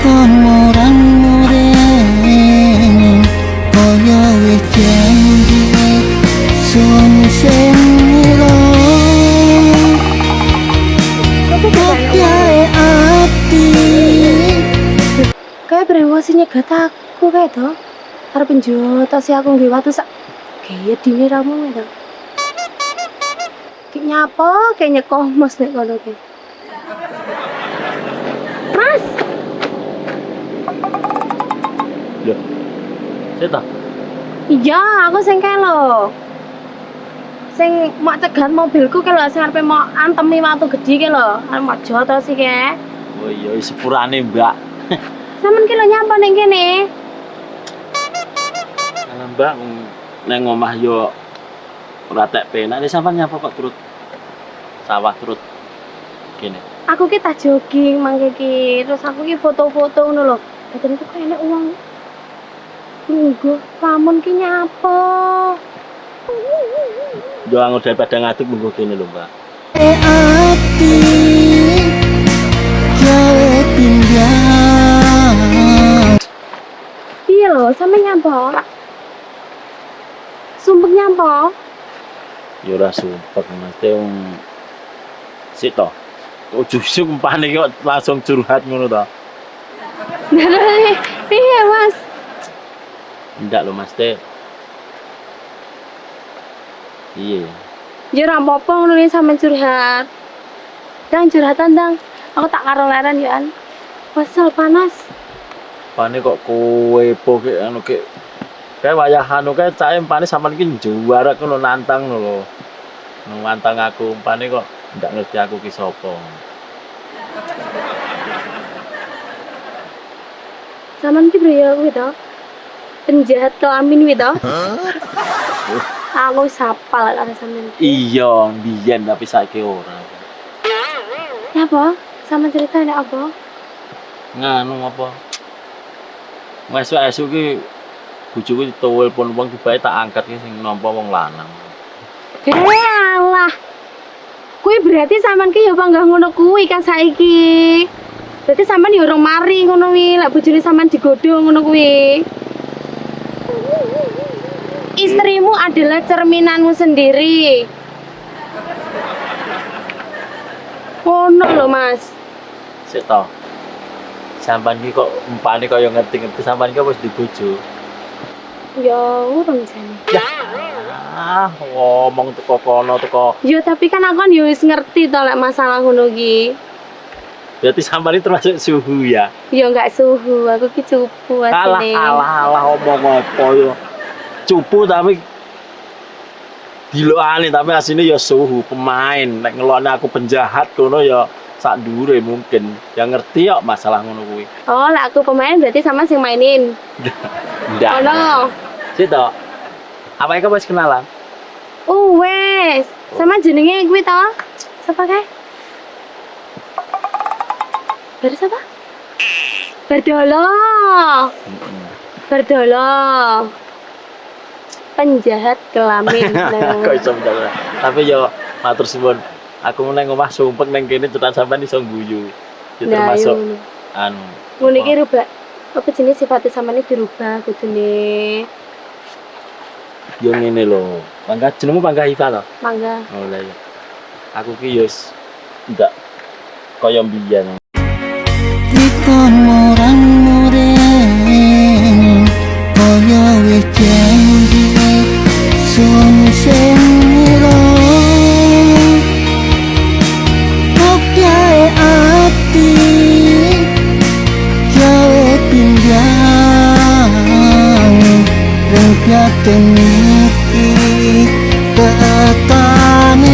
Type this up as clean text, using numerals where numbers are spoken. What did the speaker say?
Dikon murang-muring kaya wis janji sun sing ilang kae ati Kayak brewosi nyegat aku kayak to. Arep njoto si aku nggih watu sak gaya dine ramu to. Ki nyapa kayak nyekoh mos nek kono ki. Mas, Loh. Seta. iya aku sing kelo. Sing mau cegat mobilku kelo sing arepe mau antemi watu gedhi ki lho. Arep mau joto sih ke. Oh iya sepurane, Mbak. Sampeyan ki lho nyapa ning kene. Karena Mbak neng omah yo ora tek penak, nek sampean nyapa kok turut sawah turut kene. Aku ki tak jogging mangke ki, terus aku ki foto-foto ngono lho. Dadi niku kok enek wong lungguh, lamun ki nyapa. Yo anggo daripada ngaduk munggo kene lho, Mbak. ati gawe pindang Piye lho, sampe nyapa? Sumpek nyapa? Yo ora sumpek Mas, sik to. Ojo sumpane kok langsung curhat ngono to. Piye, Mas? Ndak lho Mas Teh. Iya. Ya ora apa-apa ngono iki sampe curhat. Dang curhatan, Dang. Aku tak karo leren ya, An. Wesel panas. Pane kok kowe po ki anu ki kae wayah anu kae cae pane sampean iki juara kono nantang lho. Nantang aku pane kok ndak ngerti aku ki sapa. Saman ki bro kuwi to. Penjahat kelamin kuwi to. Aku sapal karo sampean. Iya, biyen tapi saiki ora. Ya apa? Sama cerita nek apa? Nganu apa? Esuk-esuk ki bojoku ditelepon wong tibae tak angkat ki sing nampa wong lanang. Alah. Kuwi berarti sampean ki ya panggah ngono kuwi kan saiki. Berarti sampean ya urung mari ngono kuwi, lek bojone sampean digodho ngono kuwi. Istrimu adalah cerminanmu sendiri. Ngono lho, Mas. Sik to. Sampean ki kok umpane kaya ngerti-ngerti sampean ki wis dibojo. Ya urung jane. Ya. Ngomong teko kono teko. Ya tapi kan aku kan ya wis ngerti to lek masalah ngono ki. Berarti sampean ini termasuk suhu ya. Ya enggak suhu, aku ki cupu asline. Alah omong apa yo. Cupu tapi dilokane tapi asline ya suhu pemain. Nek ngelokne aku penjahat kono ya sak dhuwure mungkin. Ya ngerti kok masalah ngono kuwi. Oh, lek aku pemain berarti sama sing mainin. Ndak. Oh no. Sito. Apa iku wis kenalan? Wes. Sama jenenge kuwi to? Sapa kae? Dari siapa? Berdolo. Berdolo. Penjahat kelamin. Kok iso bener. Tapi yo matur suwun. Aku nang omah sumpek nang kene cetan sampean iso guyu. Ya termasuk anu. Ngono iki rubah. Apa jenis sifatnya sampean iki dirubah kudune. Yo ngene lho. Mangga jenengmu Mangga Hifa to? Mangga. Oh lah ya. Aku ki yo ndak kaya mbiyen. Dikon murang-muring kaya wis janji sun sing ilang kae ati gawe pindang rengkat iki ketane